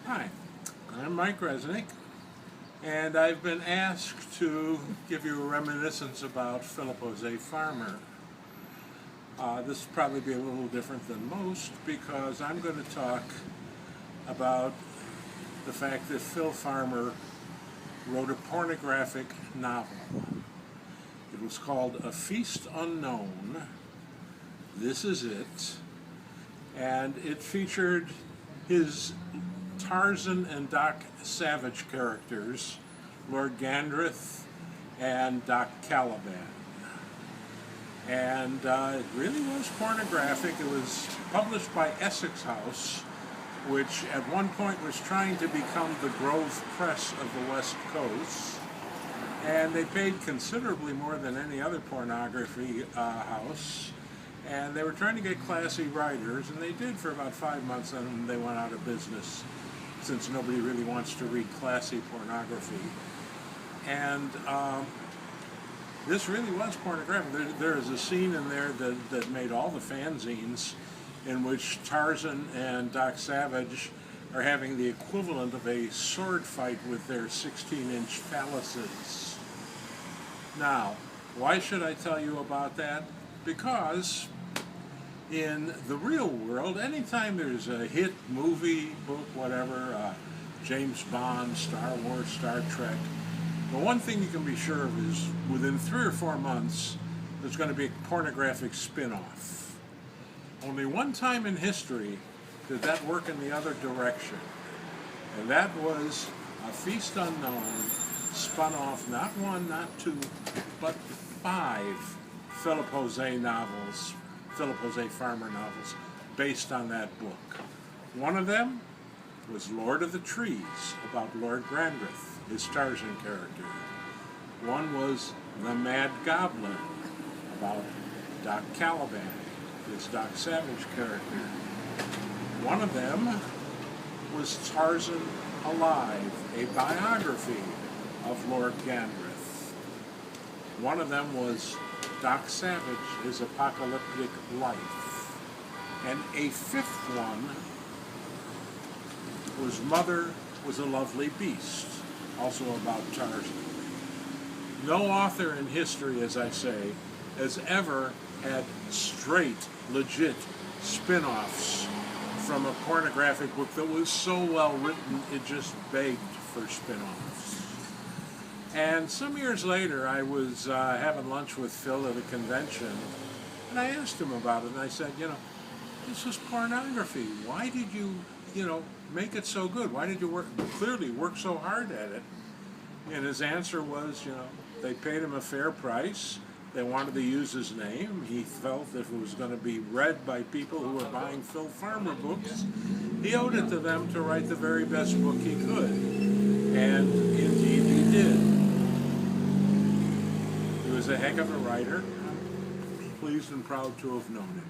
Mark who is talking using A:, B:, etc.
A: Hi, I'm Mike Resnick, and I've been asked to give you a reminiscence about Philip Jose Farmer. This will probably be a little different than most because I'm going to talk about the fact that Phil Farmer wrote a pornographic novel. It was called A Feast Unknown. This is it. And it featured his Tarzan and Doc Savage characters, Lord Gandreth and Doc Caliban. And it really was pornographic. It was published by Essex House, which at one point was trying to become the Grove Press of the West Coast. And they paid considerably more than any other pornography house. And they were trying to get classy writers, and they did for about 5 months, and then they went out of business since nobody really wants to read classy pornography. And this really was pornographic. There is a scene in there that made all the fanzines in which Tarzan and Doc Savage are having the equivalent of a sword fight with their 16-inch phalluses. Now, why should I tell you about that? Because in the real world, anytime there's a hit movie, book, whatever, James Bond, Star Wars, Star Trek, the one thing you can be sure of is within 3 or 4 months, there's going to be a pornographic spin-off. Only one time in history did that work in the other direction, and that was A Feast Unknown spun off not 1, not 2, but 5 Philip Jose novels, Philip Jose Farmer novels, based on that book. One of them was Lord of the Trees, about Lord Gandreth, his Tarzan character. One was The Mad Goblin, about Doc Caliban, his Doc Savage character. One of them was Tarzan Alive, a biography of Lord Gandreth. One of them was Doc Savage, his apocalyptic life. And a 5th one was Mother Was a Lovely Beast, also about Tarzan. No author in history, as I say, has ever had straight, legit spin-offs from a pornographic book that was so well written it just begged for spin-offs. And some years later, I was having lunch with Phil at a convention, and I asked him about it, and I said, this was pornography. Why did you, make it so good? Why did you clearly work so hard at it? And his answer was, they paid him a fair price. They wanted to use his name. He felt that if it was going to be read by people who were buying Phil Farmer books, he owed it to them to write the very best book he could. And indeed he did. He was a heck of a writer. I'm pleased and proud to have known him.